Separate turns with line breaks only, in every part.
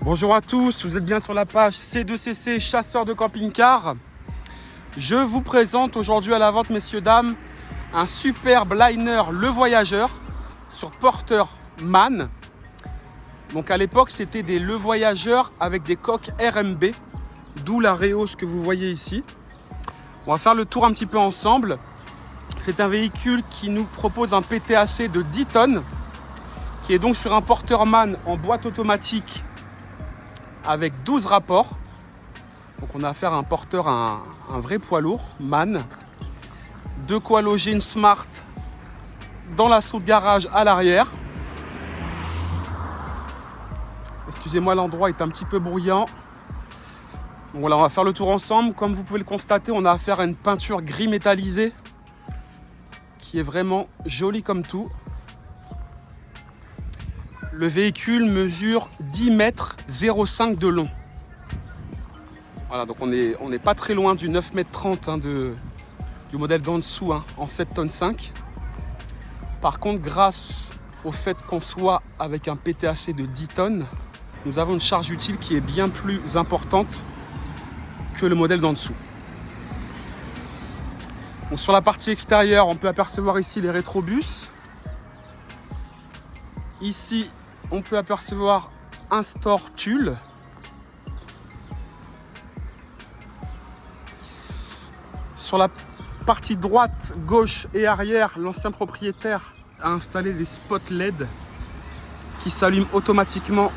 Bonjour à tous, vous êtes bien sur la page C2CC Chasseur de camping-car. Je vous présente aujourd'hui à la vente, messieurs, dames, un superbe liner Le Voyageur sur porteur MAN. Donc à l'époque, c'était des Le Voyageur avec des coques RMB, d'où la Reos que vous voyez ici. On va faire le tour un petit peu ensemble. C'est un véhicule qui nous propose un PTAC de 10 tonnes, qui est donc sur un porteur MAN en boîte automatique avec 12 rapports. Donc on a affaire à un porteur, un vrai poids lourd, MAN. De quoi loger une Smart dans la soute garage à l'arrière. Excusez-moi, l'endroit est un petit peu bruyant. Donc voilà, on va faire le tour ensemble. Comme vous pouvez le constater, on a affaire à une peinture gris métallisé qui est vraiment jolie comme tout. Le véhicule mesure 10 mètres 0,5 de long. Voilà, donc on n'est pas très loin du 9 mètres 30 du modèle d'en dessous, en 7 tonnes 5. Par contre, grâce au fait qu'on soit avec un PTAC de 10 tonnes, nous avons une charge utile qui est bien plus importante que le modèle d'en dessous. Donc, sur la partie extérieure, on peut apercevoir ici les rétrobus. Ici, on peut apercevoir un store tulle. Sur la partie droite, gauche et arrière, l'ancien propriétaire a installé des spots LED qui s'allument automatiquement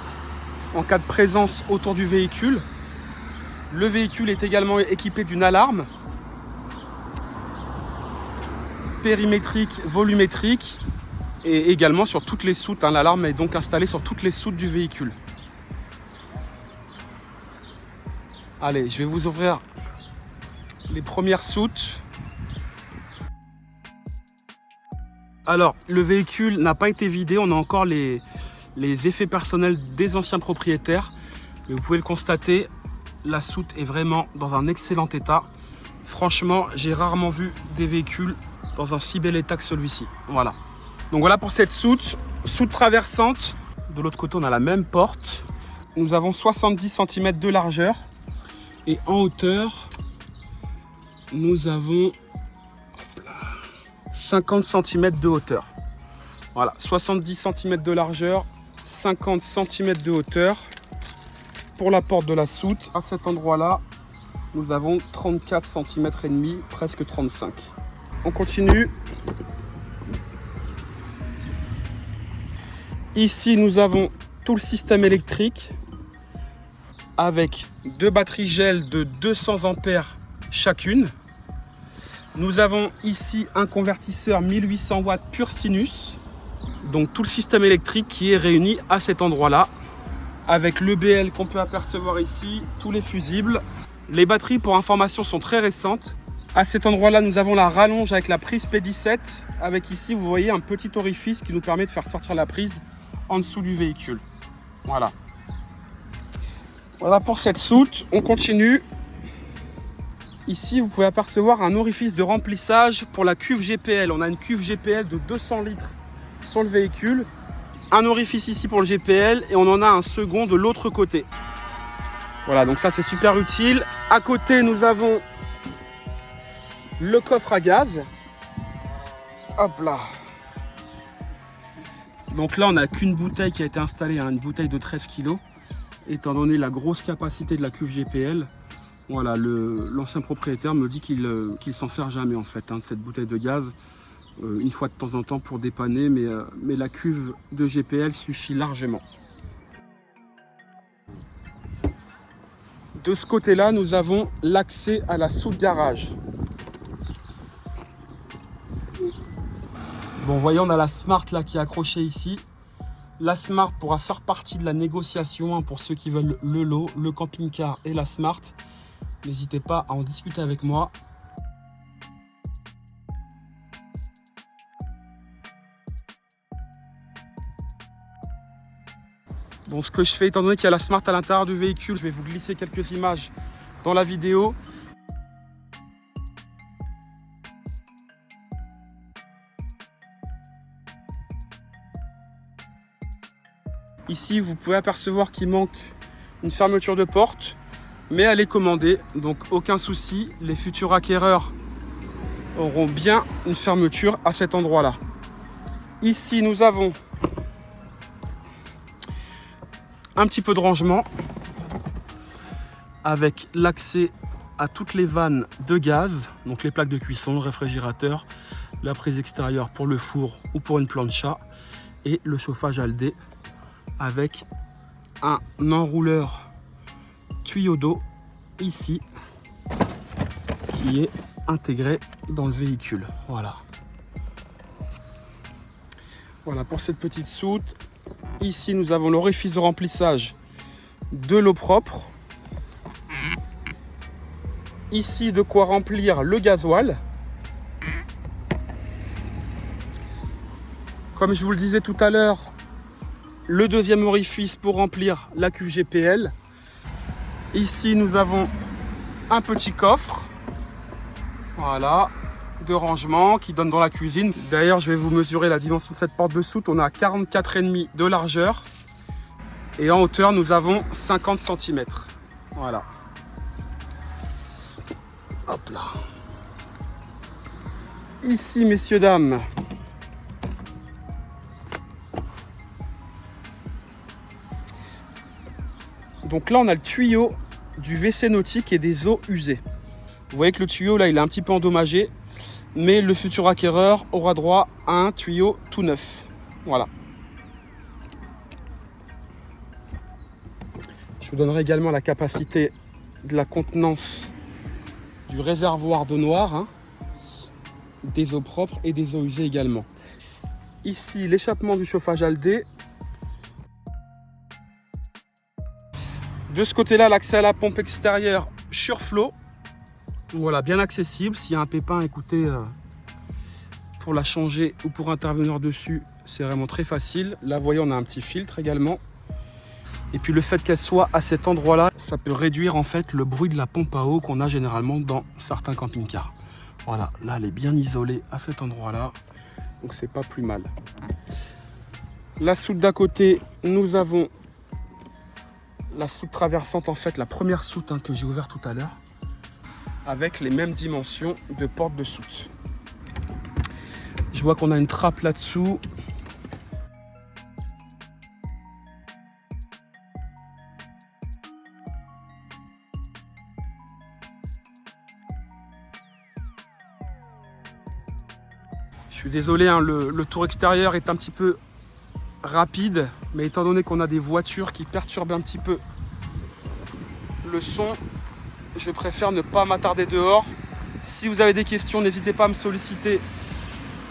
en cas de présence autour du véhicule. Le véhicule est également équipé d'une alarme périmétrique, volumétrique et également sur toutes les soutes. L'alarme est donc installée sur toutes les soutes du véhicule. Allez, je vais vous ouvrir les premières soutes. Alors, le véhicule n'a pas été vidé, on a encore les effets personnels des anciens propriétaires. Mais vous pouvez le constater, la soute est vraiment dans un excellent état. Franchement, j'ai rarement vu des véhicules dans un si bel état que celui-ci. Voilà. Donc voilà pour cette soute traversante. De l'autre côté, on a la même porte. Nous avons 70 cm de largeur. Et en hauteur, nous avons 50 cm de hauteur. Voilà, 70 cm de largeur, 50 cm de hauteur. Pour la porte de la soute, à cet endroit-là, nous avons 34 cm et demi, presque 35. On continue. Ici, nous avons tout le système électrique avec deux batteries gel de 200 ampères chacune. Nous avons ici un convertisseur 1800 watts pur sinus. Donc tout le système électrique qui est réuni à cet endroit-là. Avec l'EBL qu'on peut apercevoir ici, tous les fusibles. Les batteries, pour information, sont très récentes. À cet endroit-là, nous avons la rallonge avec la prise P17. Avec ici, vous voyez un petit orifice qui nous permet de faire sortir la prise en dessous du véhicule. Voilà. Voilà pour cette soute. On continue. Ici, vous pouvez apercevoir un orifice de remplissage pour la cuve GPL. On a une cuve GPL de 200 litres sur le véhicule. Un orifice ici pour le GPL et on en a un second de l'autre côté. Voilà, donc ça c'est super utile. À côté, nous avons le coffre à gaz. Hop là. Donc là, on n'a qu'une bouteille qui a été installée, une bouteille de 13 kg. Étant donné la grosse capacité de la cuve GPL, voilà, l'ancien propriétaire me dit qu'il s'en sert jamais en fait, de cette bouteille de gaz. Une fois de temps en temps pour dépanner, mais la cuve de GPL suffit largement. De ce côté-là, nous avons l'accès à la soute garage. Bon, voyez, on a la Smart là qui est accrochée ici. La Smart pourra faire partie de la négociation pour ceux qui veulent le lot, le camping-car et la Smart. N'hésitez pas à en discuter avec moi. Bon, ce que je fais, étant donné qu'il y a la Smart à l'intérieur du véhicule, je vais vous glisser quelques images dans la vidéo. Ici, vous pouvez apercevoir qu'il manque une fermeture de porte, mais elle est commandée, donc aucun souci. Les futurs acquéreurs auront bien une fermeture à cet endroit-là. Ici, nous avons un petit peu de rangement avec l'accès à toutes les vannes de gaz, donc les plaques de cuisson, le réfrigérateur, la prise extérieure pour le four ou pour une plancha et le chauffage Aldé avec un enrouleur tuyau d'eau ici qui est intégré dans le véhicule. Voilà. Voilà pour cette petite soute. Ici, nous avons l'orifice de remplissage de l'eau propre. Ici, de quoi remplir le gasoil. Comme je vous le disais tout à l'heure, le deuxième orifice pour remplir la cuve GPL. Ici, nous avons un petit coffre. Voilà, de rangement qui donne dans la cuisine. D'ailleurs, je vais vous mesurer la dimension de cette porte de soute. On a 44,5 de largeur. Et en hauteur, nous avons 50 cm. Voilà. Hop là. Ici, messieurs, dames, donc là, on a le tuyau du WC nautique et des eaux usées. Vous voyez que le tuyau, là, il est un petit peu endommagé, mais le futur acquéreur aura droit à un tuyau tout neuf. Voilà. Je vous donnerai également la capacité de la contenance du réservoir d'eau noire, des eaux propres et des eaux usées également. Ici, l'échappement du chauffage Aldé. De ce côté-là, l'accès à la pompe extérieure Surflow. Voilà, bien accessible. S'il y a un pépin, écoutez, pour la changer ou pour intervenir dessus, c'est vraiment très facile. Là, vous voyez, on a un petit filtre également. Et puis le fait qu'elle soit à cet endroit-là, ça peut réduire en fait le bruit de la pompe à eau qu'on a généralement dans certains camping-cars. Voilà, là, elle est bien isolée à cet endroit-là. Donc, c'est pas plus mal. La soute d'à côté, nous avons la soute traversante, en fait, la première soute que j'ai ouverte tout à l'heure, avec les mêmes dimensions de porte de soute. Je vois qu'on a une trappe là-dessous. Je suis désolé, le tour extérieur est un petit peu rapide, mais étant donné qu'on a des voitures qui perturbent un petit peu le son, je préfère ne pas m'attarder dehors. Si vous avez des questions, n'hésitez pas à me solliciter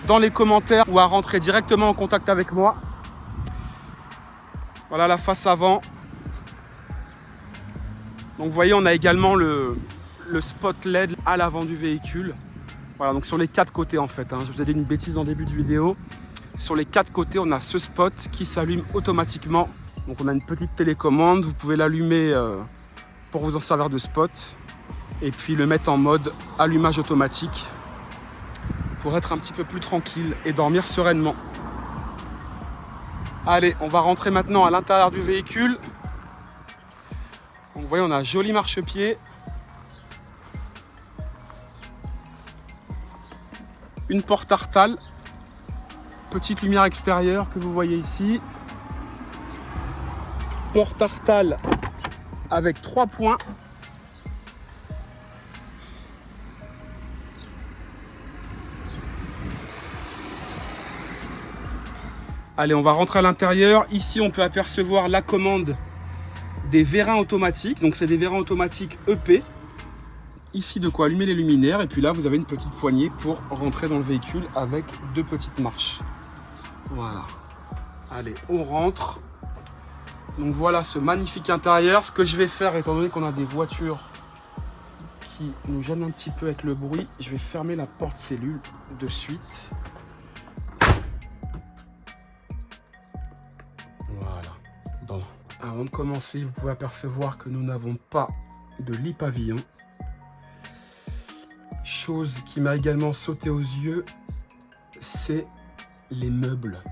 dans les commentaires ou à rentrer directement en contact avec moi. Voilà la face avant. Donc vous voyez, on a également le spot LED à l'avant du véhicule. Voilà, donc sur les quatre côtés en fait, je vous ai dit une bêtise en début de vidéo. Sur les quatre côtés, on a ce spot qui s'allume automatiquement. Donc on a une petite télécommande, vous pouvez l'allumer pour vous en servir de spot. Et puis le mettre en mode allumage automatique pour être un petit peu plus tranquille et dormir sereinement. Allez, on va rentrer maintenant à l'intérieur du véhicule. Donc, vous voyez, on a un joli marchepied. Une porte Artal. Petite lumière extérieure que vous voyez ici. Porte Artal avec 3 points. Allez, on va rentrer à l'intérieur. Ici, on peut apercevoir la commande des vérins automatiques. Donc, c'est des vérins automatiques EP. Ici, de quoi allumer les luminaires. Et puis là, vous avez une petite poignée pour rentrer dans le véhicule avec 2 petites marches. Voilà. Allez, on rentre. Donc, voilà ce magnifique intérieur. Ce que je vais faire, étant donné qu'on a des voitures qui nous gênent un petit peu avec le bruit, je vais fermer la porte cellule de suite. Bon, avant de commencer, vous pouvez apercevoir que nous n'avons pas de lit pavillon. Chose qui m'a également sauté aux yeux, c'est les meubles.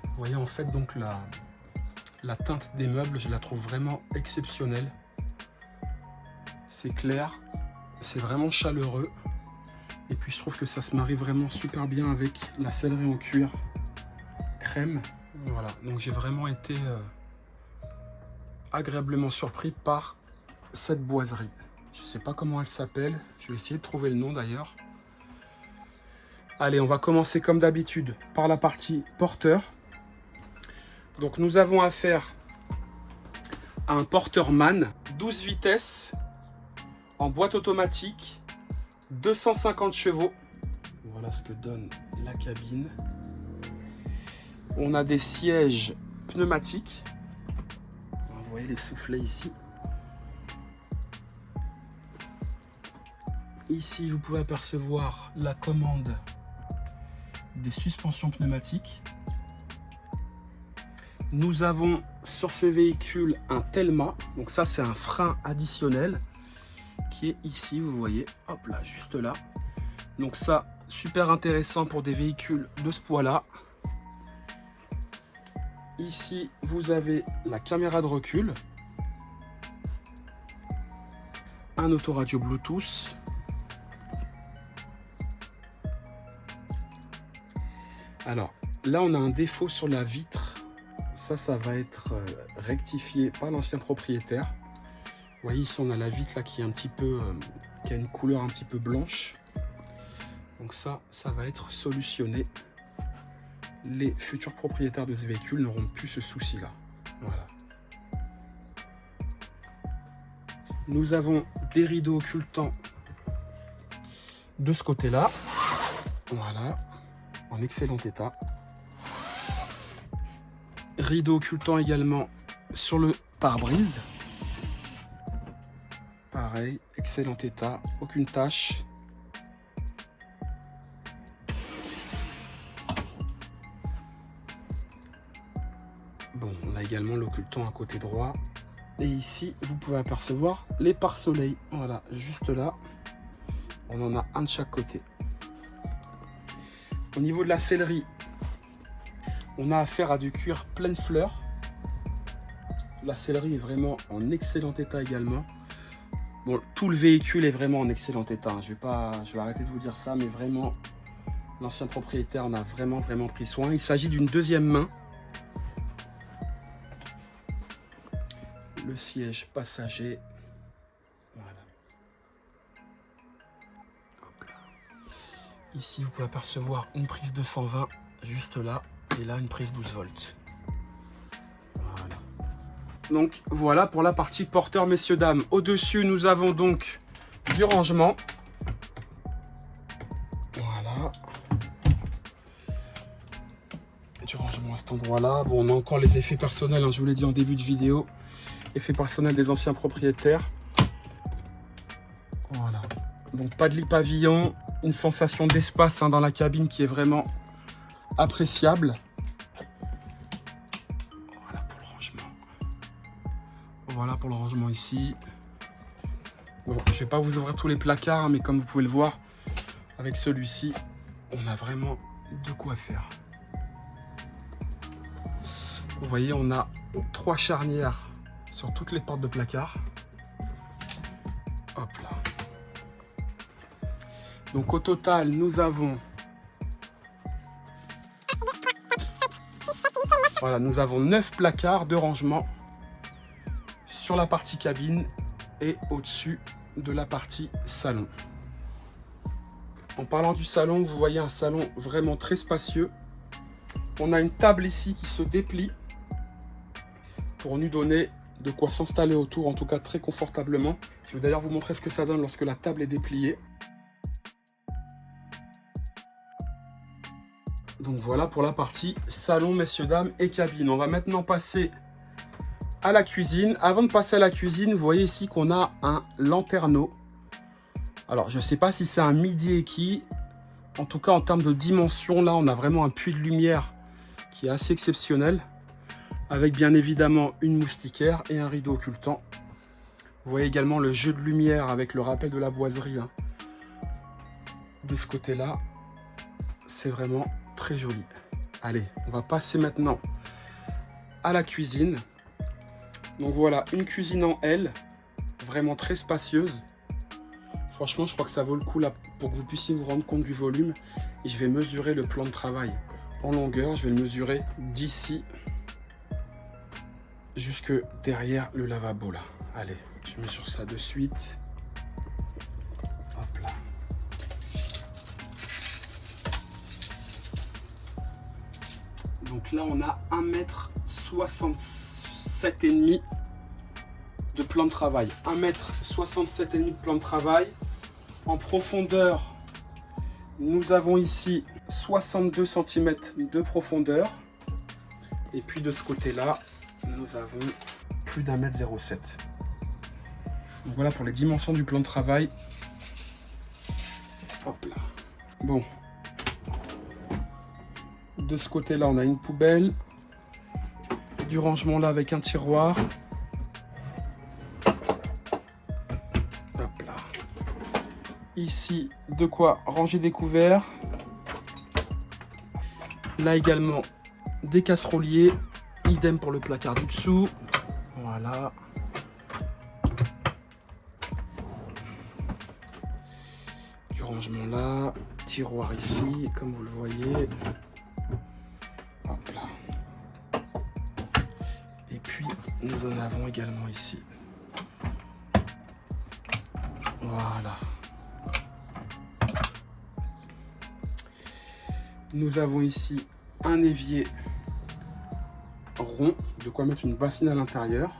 Vous voyez en fait donc La teinte des meubles, je la trouve vraiment exceptionnelle. C'est clair, c'est vraiment chaleureux. Et puis je trouve que ça se marie vraiment super bien avec la sellerie en cuir crème. Voilà, donc j'ai vraiment été agréablement surpris par cette boiserie. Je ne sais pas comment elle s'appelle, je vais essayer de trouver le nom d'ailleurs. Allez, on va commencer comme d'habitude par la partie porteur. Donc nous avons affaire à un porteur MAN, 12 vitesses, en boîte automatique, 250 chevaux. Voilà ce que donne la cabine. On a des sièges pneumatiques. Vous voyez les soufflets ici. Ici, vous pouvez apercevoir la commande des suspensions pneumatiques. Nous avons sur ce véhicule un Telma. Donc ça, c'est un frein additionnel qui est ici, vous voyez. Hop là, juste là. Donc ça, super intéressant pour des véhicules de ce poids-là. Ici, vous avez la caméra de recul. Un autoradio Bluetooth. Alors, là, on a un défaut sur la vitre. Ça va être rectifié par l'ancien propriétaire. Vous voyez, ici, on a la vitre là qui est un petit peu, qui a une couleur un petit peu blanche. Donc ça va être solutionné. Les futurs propriétaires de ce véhicule n'auront plus ce souci-là. Voilà. Nous avons des rideaux occultants de ce côté-là. Voilà. En excellent état. Rideau occultant également sur le pare-brise. Pareil, excellent état, aucune tache. Bon, on a également l'occultant à côté droit. Et ici, vous pouvez apercevoir les pare-soleil. Voilà, juste là. On en a un de chaque côté. Au niveau de la sellerie, on a affaire à du cuir pleine fleur. La sellerie est vraiment en excellent état également. Bon, tout le véhicule est vraiment en excellent état. Je vais arrêter de vous dire ça, mais vraiment, l'ancien propriétaire en a vraiment pris soin. Il s'agit d'une deuxième main. Le siège passager. Voilà. Hop là. Ici, vous pouvez apercevoir une prise de 120 juste là. Et là, une prise 12 volts. Voilà. Donc, voilà pour la partie porteur, messieurs, dames. Au-dessus, nous avons donc du rangement. Voilà. Du rangement à cet endroit-là. Bon, on a encore les effets personnels, hein, je vous l'ai dit en début de vidéo. Effets personnels des anciens propriétaires. Voilà. Donc, pas de lit pavillon. Une sensation d'espace dans la cabine qui est vraiment appréciable. Voilà pour le rangement. Voilà pour le rangement ici. Bon, je vais pas vous ouvrir tous les placards, mais comme vous pouvez le voir, avec celui-ci, on a vraiment de quoi faire. Vous voyez, on a 3 charnières sur toutes les portes de placard. Hop là. Donc au total, nous avons... Voilà, nous avons 9 placards de rangement sur la partie cabine et au-dessus de la partie salon. En parlant du salon, vous voyez un salon vraiment très spacieux. On a une table ici qui se déplie pour nous donner de quoi s'installer autour, en tout cas très confortablement. Je vais d'ailleurs vous montrer ce que ça donne lorsque la table est dépliée. Donc voilà pour la partie salon, messieurs, dames, et cabine. On va maintenant passer à la cuisine. Avant de passer à la cuisine, vous voyez ici qu'on a un lanterneau. Alors, je ne sais pas si c'est un midi équille. En tout cas, en termes de dimension, là, on a vraiment un puits de lumière qui est assez exceptionnel. Avec bien évidemment une moustiquaire et un rideau occultant. Vous voyez également le jeu de lumière avec le rappel de la boiserie. Hein. De ce côté-là, c'est vraiment très joli. Allez, on va passer maintenant à la cuisine. Donc voilà, une cuisine en L, vraiment très spacieuse. Franchement, je crois que ça vaut le coup là pour que vous puissiez vous rendre compte du volume. Et je vais mesurer le plan de travail en longueur. Je vais le mesurer d'ici jusque derrière le lavabo là. Allez, je mesure ça de suite. Hop là. Donc là, on a 1,67 m de plan de travail. 1,67 m de plan de travail. En profondeur, nous avons ici 62 cm de profondeur. Et puis de ce côté-là, nous avons plus d'1,07 m. Donc voilà pour les dimensions du plan de travail. Hop là. Bon. De ce côté-là, on a une poubelle. Du rangement là avec un tiroir. Hop là. Ici, de quoi ranger des couverts. Là également, des casseroliers. Idem pour le placard du dessous. Voilà. Du rangement là. Tiroir ici, comme vous le voyez. Hop là. Et puis, nous en avons également ici. Voilà. Nous avons ici un évier rond, de quoi mettre une bassine à l'intérieur.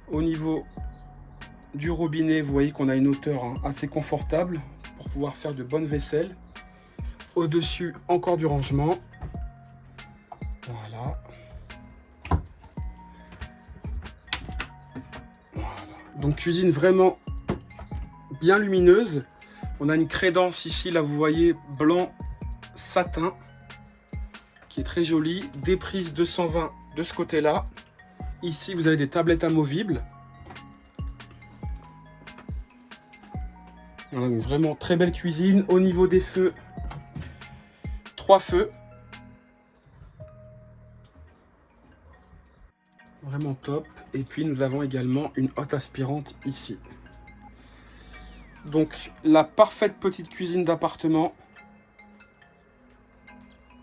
Au niveau du robinet, vous voyez qu'on a une hauteur assez confortable pour pouvoir faire de bonnes vaisselles. Au-dessus, encore du rangement. Voilà. Voilà. Donc cuisine vraiment bien lumineuse. On a une crédence ici, là vous voyez, blanc satin, qui est très jolie. Des prises 220 de ce côté-là. Ici, vous avez des tablettes amovibles. Voilà, donc vraiment très belle cuisine. Au niveau des feux, 3 feux. Vraiment top. Et puis, nous avons également une hotte aspirante ici. Donc, la parfaite petite cuisine d'appartement.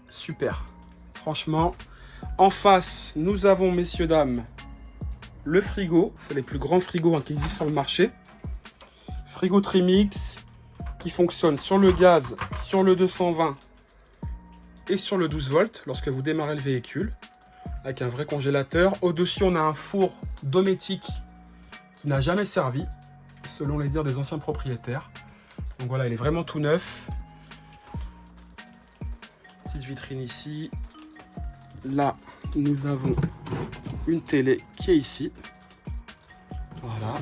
Super. Franchement, en face, nous avons, messieurs, dames, le frigo. C'est les plus grands frigos qui existent sur le marché. Frigo Trimix qui fonctionne sur le gaz, sur le 220 et sur le 12 volts lorsque vous démarrez le véhicule. Avec un vrai congélateur. Au-dessus, on a un four Dometic qui n'a jamais servi, selon les dires des anciens propriétaires. Donc voilà, il est vraiment tout neuf. Petite vitrine ici. Là, nous avons une télé qui est ici. Voilà.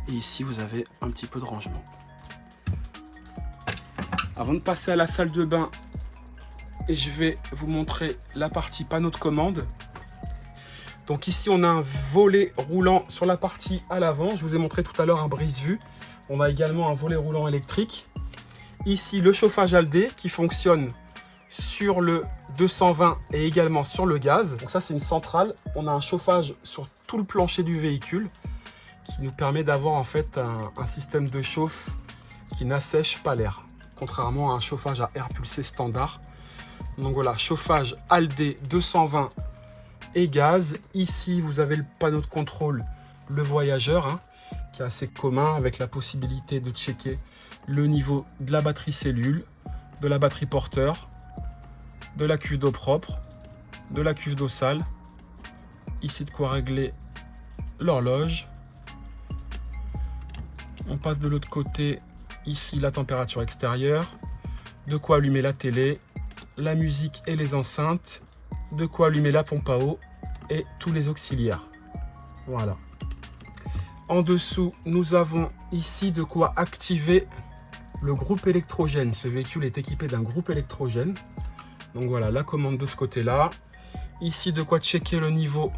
Et ici, vous avez un petit peu de rangement. Avant de passer à la salle de bain, et je vais vous montrer la partie panneau de commande. Donc ici, on a un volet roulant sur la partie à l'avant. Je vous ai montré tout à l'heure un brise-vue. On a également un volet roulant électrique. Ici, le chauffage Aldé qui fonctionne sur le 220 et également sur le gaz. Donc ça, c'est une centrale. On a un chauffage sur tout le plancher du véhicule qui nous permet d'avoir en fait un système de chauffe qui n'assèche pas l'air, contrairement à un chauffage à air pulsé standard. Donc voilà, chauffage Aldé 220 et gaz. Ici, vous avez le panneau de contrôle, le voyageur, qui est assez commun, avec la possibilité de checker le niveau de la batterie cellule, de la batterie porteur, de la cuve d'eau propre, de la cuve d'eau sale. Ici, de quoi régler l'horloge. On passe de l'autre côté, ici la température extérieure, de quoi allumer la télé, la musique et les enceintes, de quoi allumer la pompe à eau et tous les auxiliaires. Voilà. En dessous, nous avons ici de quoi activer le groupe électrogène. Ce véhicule est équipé d'un groupe électrogène. Donc voilà, la commande de ce côté-là. Ici, de quoi checker le niveau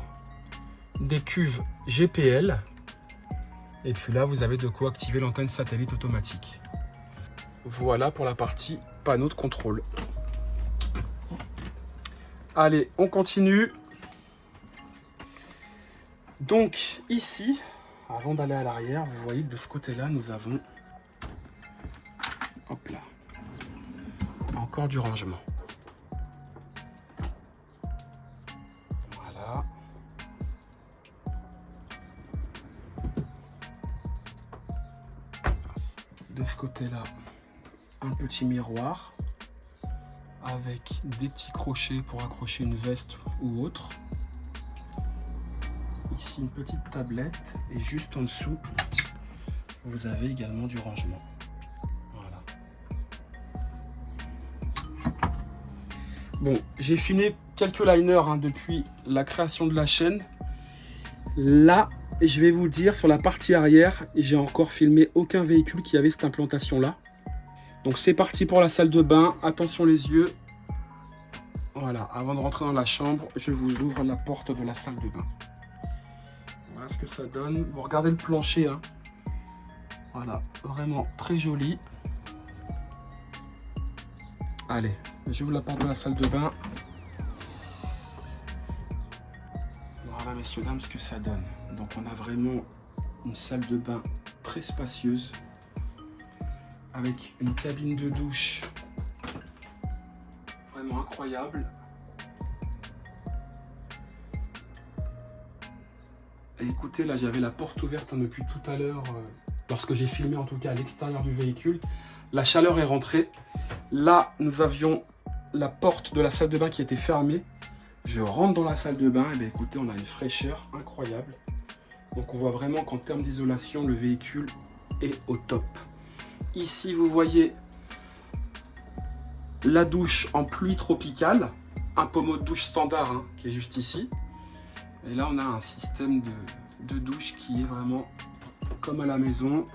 des cuves GPL. Et puis là, vous avez de quoi activer l'antenne satellite automatique. Voilà pour la partie panneau de contrôle. Allez, on continue. Donc ici, avant d'aller à l'arrière, vous voyez que de ce côté-là, nous avons, hop là, encore du rangement. Voilà. De ce côté-là, un petit miroir avec des petits crochets pour accrocher une veste ou autre. Ici, une petite tablette et juste en dessous, vous avez également du rangement. Voilà. Bon, j'ai filmé quelques liners depuis la création de la chaîne. Là, je vais vous dire, sur la partie arrière, j'ai encore filmé aucun véhicule qui avait cette implantation-là. Donc c'est parti pour la salle de bain. Attention les yeux. Voilà, avant de rentrer dans la chambre, je vous ouvre la porte de la salle de bain. Voilà ce que ça donne. Vous regardez le plancher, hein. Voilà, vraiment très joli. Allez, j'ouvre la porte de la salle de bain. Voilà, messieurs, dames, ce que ça donne. Donc on a vraiment une salle de bain très spacieuse, avec une cabine de douche vraiment incroyable. Et écoutez, là j'avais la porte ouverte depuis tout à l'heure, lorsque j'ai filmé en tout cas à l'extérieur du véhicule. La chaleur est rentrée. Là, nous avions la porte de la salle de bain qui était fermée. Je rentre dans la salle de bain, et bien écoutez, on a une fraîcheur incroyable. Donc on voit vraiment qu'en termes d'isolation, le véhicule est au top. Ici, vous voyez la douche en pluie tropicale, un pommeau de douche standard hein, qui est juste ici. Et là, on a un système de douche qui est vraiment comme à la maison.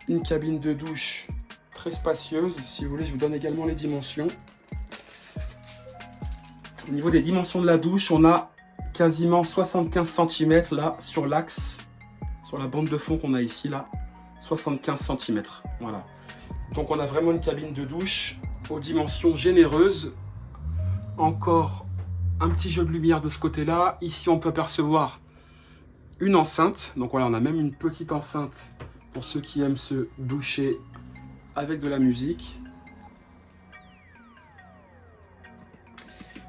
Une cabine de douche très spacieuse. Si vous voulez, je vous donne également les dimensions. Au niveau des dimensions de la douche, on a quasiment 75 cm là sur l'axe, sur la bande de fond qu'on a ici là, 75 cm. Voilà. Donc on a vraiment une cabine de douche aux dimensions généreuses. Encore un petit jeu de lumière de ce côté-là. Ici, on peut apercevoir une enceinte. Donc voilà, on a même une petite enceinte pour ceux qui aiment se doucher avec de la musique.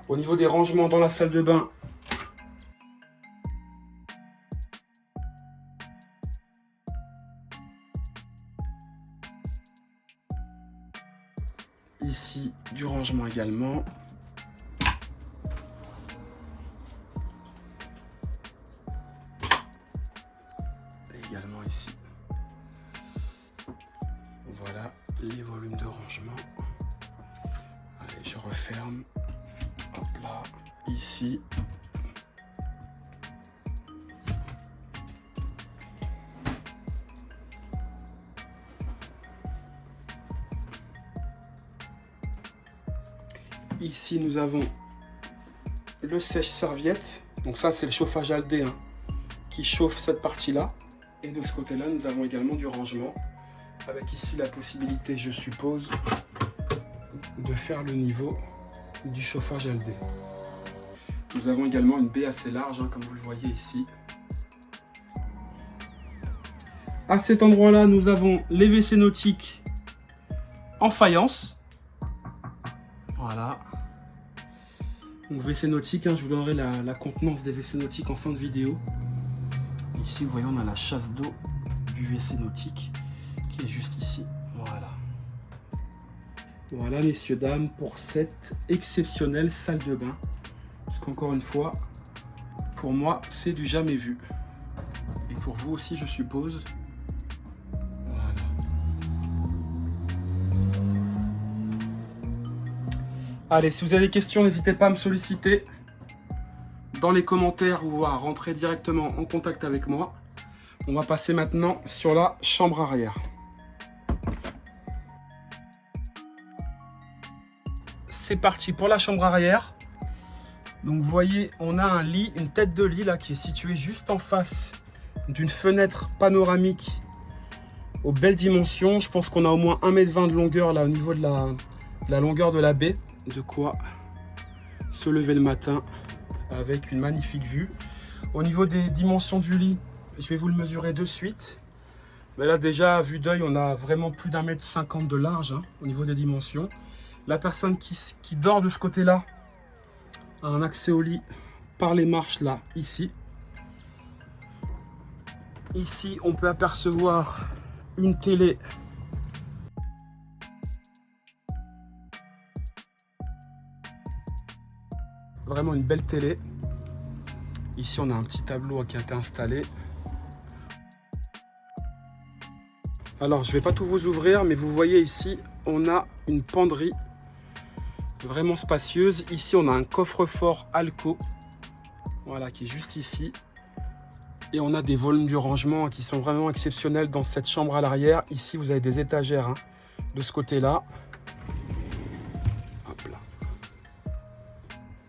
Au niveau des rangements dans la salle de bain, ici du rangement également. Et également ici. Voilà les volumes de rangement. Allez, je referme. Hop là, ici. Ici, nous avons le sèche-serviette. Donc ça, c'est le chauffage Aldé hein, qui chauffe cette partie-là. Et de ce côté-là, nous avons également du rangement. Avec ici la possibilité, je suppose, de faire le niveau du chauffage Aldé. Nous avons également une baie assez large, hein, comme vous le voyez ici. À cet endroit-là, nous avons les WC nautiques en faïence. Voilà. Donc WC nautique, hein, je vous donnerai la contenance des WC nautiques en fin de vidéo. Ici, vous voyez, on a la chasse d'eau du WC nautique qui est juste ici. Voilà. Voilà, messieurs, dames, pour cette exceptionnelle salle de bain. Parce qu'encore une fois, pour moi, c'est du jamais vu. Et pour vous aussi, je suppose. Voilà. Allez, si vous avez des questions, n'hésitez pas à me solliciter dans les commentaires ou à rentrer directement en contact avec moi. On va passer maintenant sur la chambre arrière. C'est parti pour la chambre arrière. Donc vous voyez, on a un lit, une tête de lit là qui est située juste en face d'une fenêtre panoramique aux belles dimensions. Je pense qu'on a au moins 1,20 m de longueur là au niveau de la longueur de la baie. De quoi se lever le matin avec une magnifique vue. Au niveau des dimensions du lit, je vais vous le mesurer de suite. Mais là déjà, à vue d'œil, on a vraiment plus d'1,50 m de large hein, au niveau des dimensions. La personne qui dort de ce côté-là a un accès au lit par les marches là, ici. Ici, on peut apercevoir une télé. Vraiment une belle télé. Ici, on a un petit tableau qui a été installé. Alors, je ne vais pas tout vous ouvrir, mais vous voyez ici, on a une penderie vraiment spacieuse. Ici, on a un coffre-fort Alco, voilà, qui est juste ici. Et on a des volumes du rangement qui sont vraiment exceptionnels dans cette chambre à l'arrière. Ici, vous avez des étagères hein, de ce côté-là. Hop là.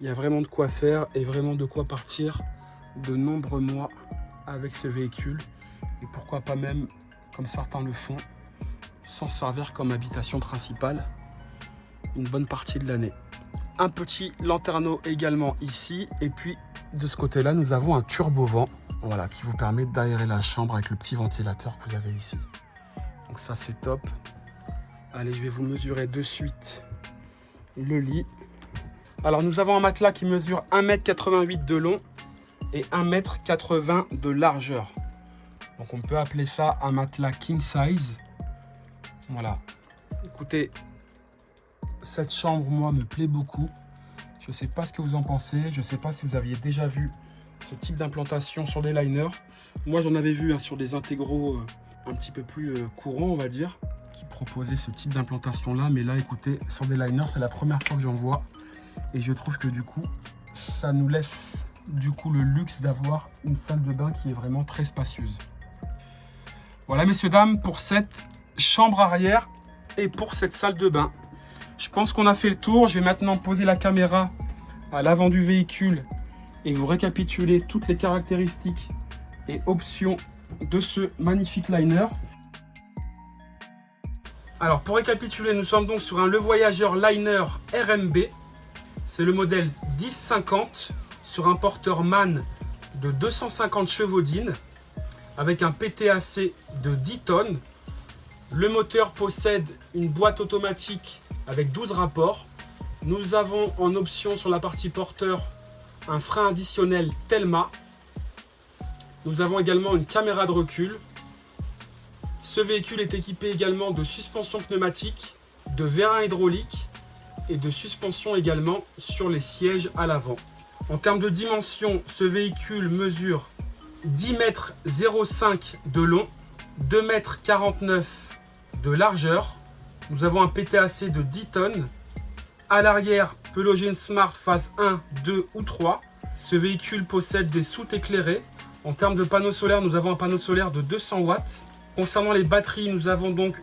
Il y a vraiment de quoi faire et vraiment de quoi partir de nombreux mois avec ce véhicule. Et pourquoi pas même, comme certains le font, s'en servir comme habitation principale une bonne partie de l'année. Un petit lanterneau également ici. Et puis, de ce côté-là, nous avons un turbo-vent. Voilà, qui vous permet d'aérer la chambre avec le petit ventilateur que vous avez ici. Donc ça, c'est top. Allez, je vais vous mesurer de suite le lit. Alors, nous avons un matelas qui mesure 1,88 m de long et 1,80 m de largeur. Donc, on peut appeler ça un matelas king size. Voilà. Écoutez, cette chambre, moi, me plaît beaucoup. Je ne sais pas ce que vous en pensez. Je ne sais pas si vous aviez déjà vu ce type d'implantation sur des liners. Moi, j'en avais vu hein, sur des intégraux un petit peu plus courants, on va dire, qui proposaient ce type d'implantation là. Mais là, écoutez, sur des liners, c'est la première fois que j'en vois. Et je trouve que du coup, ça nous laisse du coup le luxe d'avoir une salle de bain qui est vraiment très spacieuse. Voilà, messieurs, dames, pour cette chambre arrière et pour cette salle de bain. Je pense qu'on a fait le tour. Je vais maintenant poser la caméra à l'avant du véhicule et vous récapituler toutes les caractéristiques et options de ce magnifique liner. Alors pour récapituler, nous sommes donc sur un Le Voyageur Liner RMB. C'est le modèle 1050 sur un porteur MAN de 250 chevaudines avec un PTAC de 10 tonnes. Le moteur possède une boîte automatique avec 12 rapports. Nous avons en option sur la partie porteur un frein additionnel Telma. Nous avons également une caméra de recul. Ce véhicule est équipé également de suspension pneumatique, de vérin hydraulique et de suspension également sur les sièges à l'avant. En termes de dimension, ce véhicule mesure 10,05 m de long, 2,49 m de largeur. Nous avons un PTAC de 10 tonnes. À l'arrière peut loger une Smart phase 1, 2 ou 3. Ce véhicule possède des soutes éclairées. En termes de panneaux solaires, nous avons un panneau solaire de 200 watts. Concernant les batteries, nous avons donc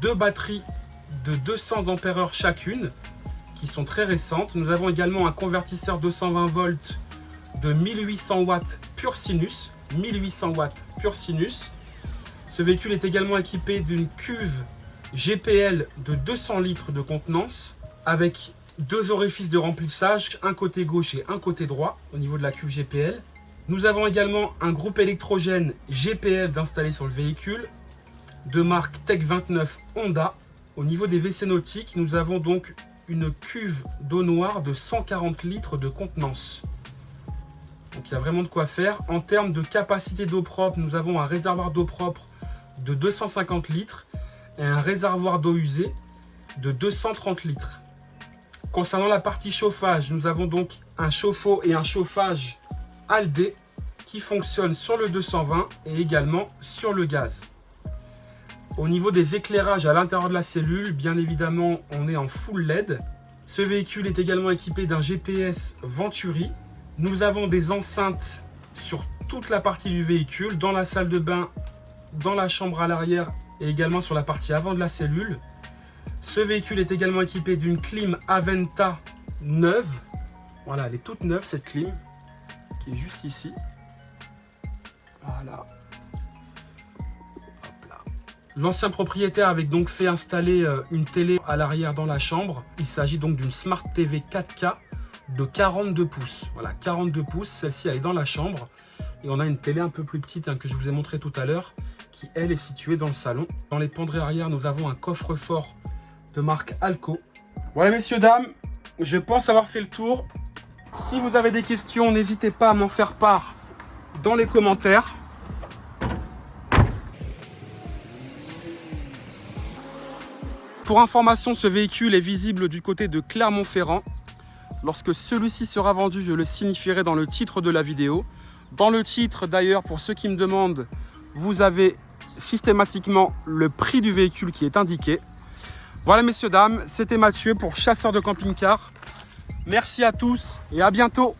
deux batteries de 200 ampères-heure chacune, qui sont très récentes. Nous avons également un convertisseur 220 volts de 1800 watts pur sinus. 1800 watts pur sinus. Ce véhicule est également équipé d'une cuve GPL de 200 litres de contenance, avec deux orifices de remplissage, un côté gauche et un côté droit au niveau de la cuve GPL. Nous avons également un groupe électrogène GPL d'installer sur le véhicule de marque Tech 29 Honda. Au niveau des WC nautiques, nous avons donc une cuve d'eau noire de 140 litres de contenance. Donc il y a vraiment de quoi faire. En termes de capacité d'eau propre, nous avons un réservoir d'eau propre de 250 litres et un réservoir d'eau usée de 230 litres. Concernant la partie chauffage, nous avons donc un chauffe-eau et un chauffage Aldé qui fonctionnent sur le 220 et également sur le gaz. Au niveau des éclairages à l'intérieur de la cellule, bien évidemment, on est en full LED. Ce véhicule est également équipé d'un GPS Venturi. Nous avons des enceintes sur toute la partie du véhicule, dans la salle de bain, dans la chambre à l'arrière et également sur la partie avant de la cellule. Ce véhicule est également équipé d'une clim Aventa neuve. Voilà, elle est toute neuve cette clim, qui est juste ici. Voilà. Hop là. L'ancien propriétaire avait donc fait installer une télé à l'arrière dans la chambre. Il s'agit donc d'une Smart TV 4K de 42 pouces. Voilà, 42 pouces. Celle-ci, elle est dans la chambre. Et on a une télé un peu plus petite que je vous ai montré tout à l'heure, qui, elle, est située dans le salon. Dans les penderies arrière, nous avons un coffre-fort de marque Alco. Voilà, messieurs, dames, je pense avoir fait le tour. Si vous avez des questions, n'hésitez pas à m'en faire part dans les commentaires. Pour information, ce véhicule est visible du côté de Clermont-Ferrand. Lorsque celui-ci sera vendu, je le signifierai dans le titre de la vidéo. Dans le titre, d'ailleurs, pour ceux qui me demandent, vous avez systématiquement le prix du véhicule qui est indiqué. Voilà, messieurs, dames, c'était Mathieu pour Chasseur de camping-car. Merci à tous et à bientôt.